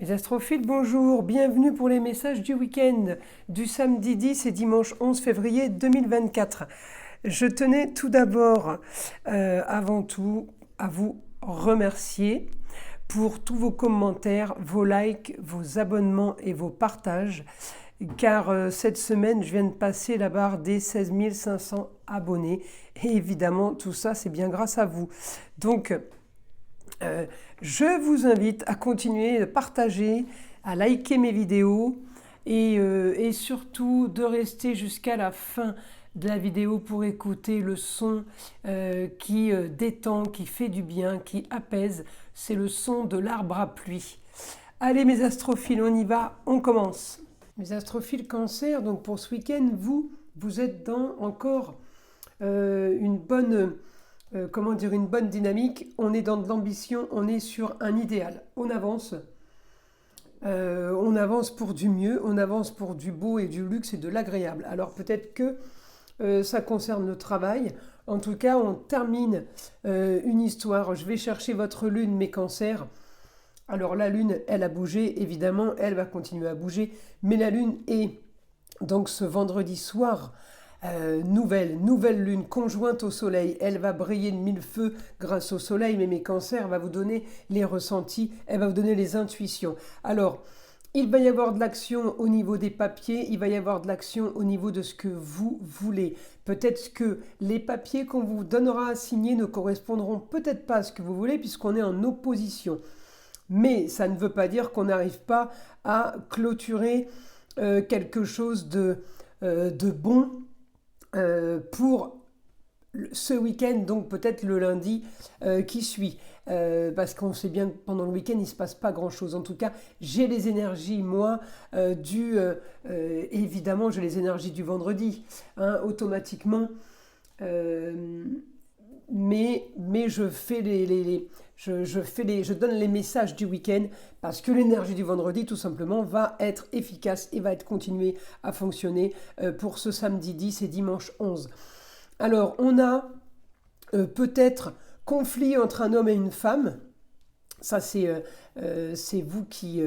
Les astrophiles, bonjour, bienvenue pour les messages du week-end du samedi 10 et dimanche 11 février 2024. Je tenais tout d'abord, avant tout, à vous remercier pour tous vos commentaires, vos likes, vos abonnements et vos partages, car cette semaine, je viens de passer la barre des 16 500 abonnés et évidemment, tout ça, c'est bien grâce à vous. Donc, je vous invite à continuer de partager, à liker mes vidéos et surtout de rester jusqu'à la fin de la vidéo pour écouter le son qui détend, qui fait du bien, qui apaise. C'est le son de l'arbre à pluie. Allez mes astrophiles, on y va, on commence. Mes astrophiles cancer, donc pour ce week-end, vous êtes dans encore une bonne dynamique. On est dans de l'ambition, on est sur un idéal. On avance pour du mieux, on avance pour du beau et du luxe et de l'agréable. Alors peut-être que ça concerne le travail. En tout cas, on termine une histoire. Je vais chercher votre lune, mes cancers. Alors la lune, elle a bougé, évidemment, elle va continuer à bouger. Mais la lune est donc ce vendredi soir, nouvelle lune conjointe au soleil, elle va briller de mille feux grâce au soleil, mais mes cancers, elle va vous donner les ressentis, elle va vous donner les intuitions. Alors, il va y avoir de l'action au niveau des papiers, il va y avoir de l'action au niveau de ce que vous voulez. Peut-être que les papiers qu'on vous donnera à signer ne correspondront peut-être pas à ce que vous voulez puisqu'on est en opposition. Mais ça ne veut pas dire qu'on n'arrive pas à clôturer quelque chose de bon pour ce week-end, donc peut-être le lundi qui suit. Parce qu'on sait bien que pendant le week-end, il ne se passe pas grand-chose. En tout cas, j'ai les énergies, moi, évidemment, j'ai les énergies du vendredi, automatiquement. Mais je donne les messages du week-end parce que l'énergie du vendredi, tout simplement, va être efficace et va être continuée à fonctionner pour ce samedi 10 et dimanche 11. Alors, on a peut-être conflit entre un homme et une femme. Ça, c'est vous qui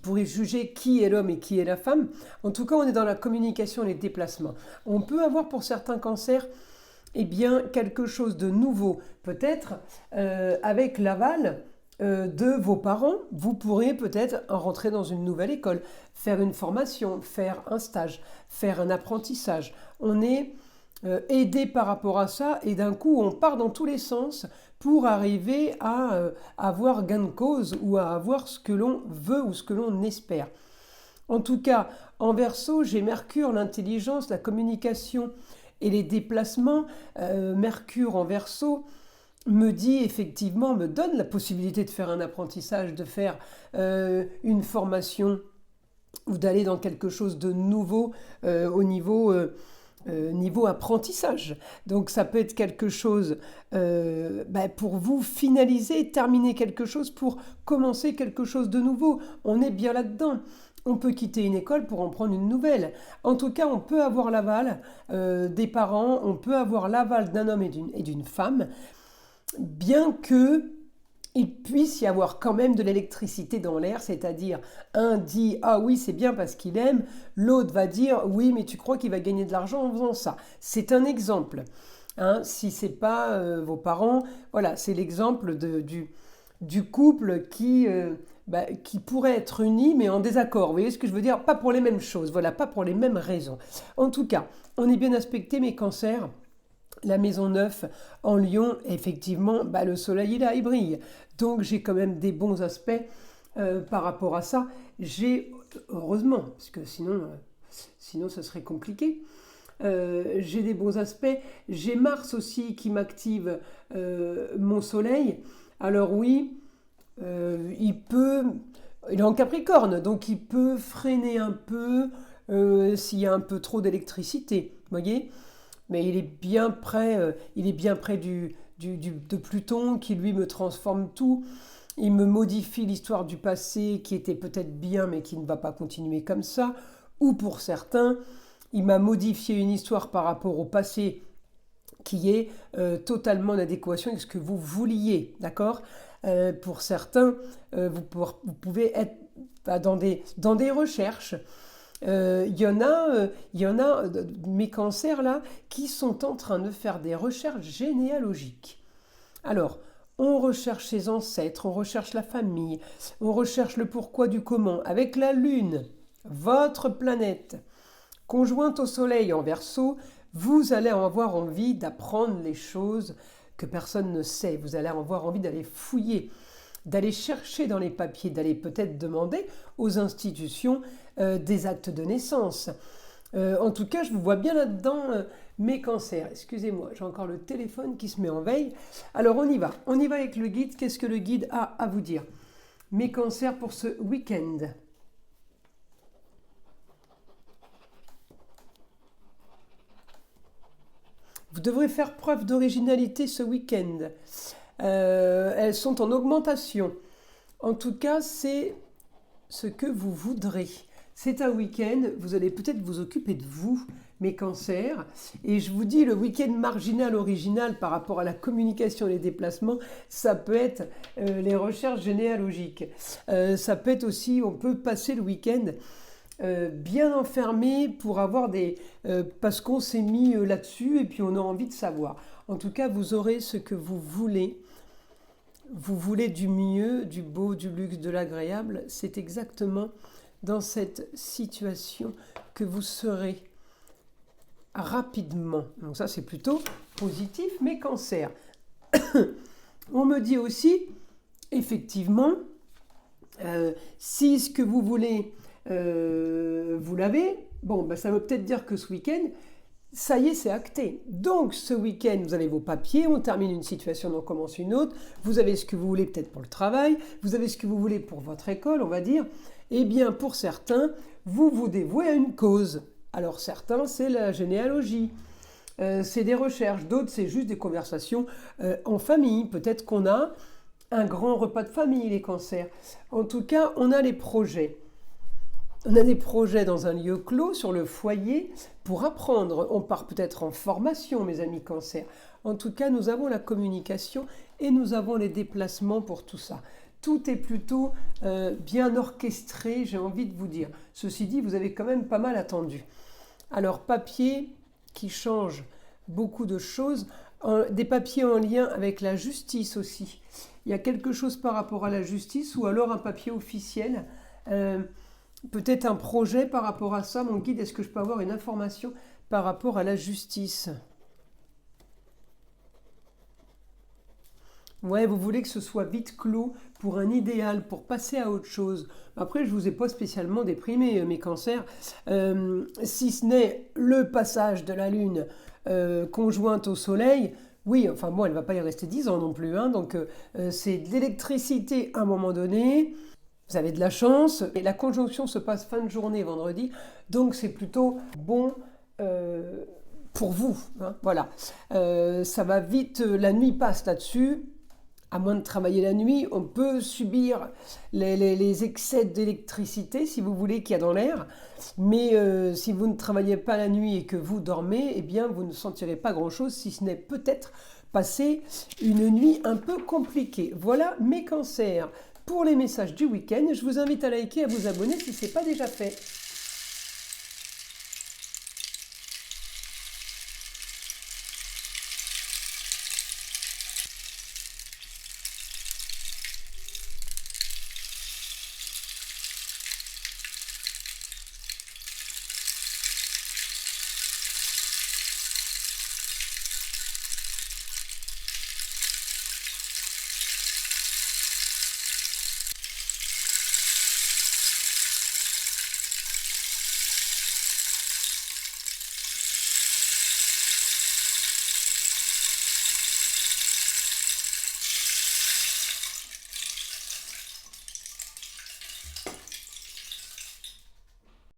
pourrez juger qui est l'homme et qui est la femme. En tout cas, on est dans la communication et les déplacements. On peut avoir pour certains cancers quelque chose de nouveau. Peut-être avec l'aval de vos parents, vous pourrez peut-être rentrer dans une nouvelle école, faire une formation, faire un stage, faire un apprentissage. On est aidé par rapport à ça et d'un coup on part dans tous les sens pour arriver à avoir gain de cause ou à avoir ce que l'on veut ou ce que l'on espère. En tout cas, en Verseau, j'ai Mercure, l'intelligence, la communication et les déplacements. Mercure en Verseau me dit effectivement, me donne la possibilité de faire un apprentissage, de faire une formation ou d'aller dans quelque chose de nouveau au niveau apprentissage. Donc ça peut être quelque chose pour vous finaliser, terminer quelque chose pour commencer quelque chose de nouveau. On est bien là-dedans. On peut quitter une école pour en prendre une nouvelle. En tout cas, on peut avoir l'aval des parents, on peut avoir l'aval d'un homme et d'une femme, bien que il puisse y avoir quand même de l'électricité dans l'air, c'est-à-dire un dit « Ah oui, c'est bien parce qu'il aime », l'autre va dire « Oui, mais tu crois qu'il va gagner de l'argent en faisant ça ». C'est un exemple. Si ce n'est pas vos parents, voilà, c'est l'exemple du couple qui pourrait être uni mais en désaccord. Vous voyez ce que je veux dire? Pas pour les mêmes choses, voilà, pas pour les mêmes raisons. En tout cas, on est bien aspecté, mes cancers. La maison 9 en Lion, effectivement, le soleil est là, il brille. Donc j'ai quand même des bons aspects par rapport à ça. Heureusement, parce que sinon ça serait compliqué. J'ai des bons aspects. J'ai Mars aussi qui m'active mon soleil. Alors oui, il est en Capricorne, donc il peut freiner un peu s'il y a un peu trop d'électricité, vous voyez. Mais il est bien près de Pluton qui lui me transforme tout. Il me modifie l'histoire du passé qui était peut-être bien mais qui ne va pas continuer comme ça. Ou pour certains, il m'a modifié une histoire par rapport au passé qui est totalement en adéquation avec ce que vous vouliez, d'accord? Pour certains, vous pouvez être dans des recherches. Il y en a, mes cancers là, qui sont en train de faire des recherches généalogiques. Alors, on recherche ses ancêtres, on recherche la famille, on recherche le pourquoi du comment. Avec la Lune, votre planète, conjointe au Soleil en Verseau, vous allez avoir envie d'apprendre les choses que personne ne sait. Vous allez avoir envie d'aller fouiller, d'aller chercher dans les papiers, d'aller peut-être demander aux institutions des actes de naissance. En tout cas, je vous vois bien là-dedans, mes cancers. Excusez-moi, j'ai encore le téléphone qui se met en veille. Alors on y va avec le guide. Qu'est-ce que le guide a à vous dire? Mes cancers pour ce week-end. Vous devrez faire preuve d'originalité ce week-end. Elles sont en augmentation. En tout cas, c'est ce que vous voudrez. C'est un week-end, vous allez peut-être vous occuper de vous, mes cancers. Et je vous dis, le week-end marginal, original par rapport à la communication et les déplacements, ça peut être les recherches généalogiques. Ça peut être aussi, on peut passer le week-end bien enfermé pour avoir parce qu'on s'est mis là-dessus et puis on a envie de savoir. En tout cas, vous aurez ce que vous voulez. Vous voulez du mieux, du beau, du luxe, de l'agréable. C'est exactement dans cette situation que vous serez rapidement. Donc ça, c'est plutôt positif, mais cancer. On me dit aussi, effectivement, si ce que vous voulez, vous l'avez, bon, ben, ça veut peut-être dire que ce week-end, ça y est, c'est acté. Donc, ce week-end, vous avez vos papiers, on termine une situation, on en commence une autre. Vous avez ce que vous voulez peut-être pour le travail, vous avez ce que vous voulez pour votre école, on va dire. Eh bien, pour certains, vous vous dévouez à une cause. Alors, certains, c'est la généalogie, c'est des recherches. D'autres, c'est juste des conversations en famille. Peut-être qu'on a un grand repas de famille, les cancers. En tout cas, on a les projets. On a des projets dans un lieu clos, sur le foyer, pour apprendre. On part peut-être en formation, mes amis cancers. En tout cas, nous avons la communication et nous avons les déplacements pour tout ça. Tout est plutôt bien orchestré, j'ai envie de vous dire. Ceci dit, vous avez quand même pas mal attendu. Alors, papier qui change beaucoup de choses. Des papiers en lien avec la justice aussi. Il y a quelque chose par rapport à la justice ou alors un papier officiel. Peut-être un projet par rapport à ça. Mon guide, est-ce que je peux avoir une information par rapport à la justice? Ouais, vous voulez que ce soit vite clos pour un idéal, pour passer à autre chose. Après, je ne vous ai pas spécialement déprimé, mes cancers. Si ce n'est le passage de la Lune conjointe au Soleil, oui, enfin bon, elle ne va pas y rester 10 ans non plus. Hein, donc, c'est de l'électricité à un moment donné. Vous avez de la chance. Et la conjonction se passe fin de journée, vendredi. Donc, c'est plutôt bon pour vous. Hein, voilà. Ça va vite. La nuit passe là-dessus. À moins de travailler la nuit, on peut subir les excès d'électricité, si vous voulez, qu'il y a dans l'air. Mais si vous ne travaillez pas la nuit et que vous dormez, eh bien, vous ne sentirez pas grand-chose, si ce n'est peut-être passer une nuit un peu compliquée. Voilà mes cancers. Pour les messages du week-end, je vous invite à liker et à vous abonner si ce n'est pas déjà fait.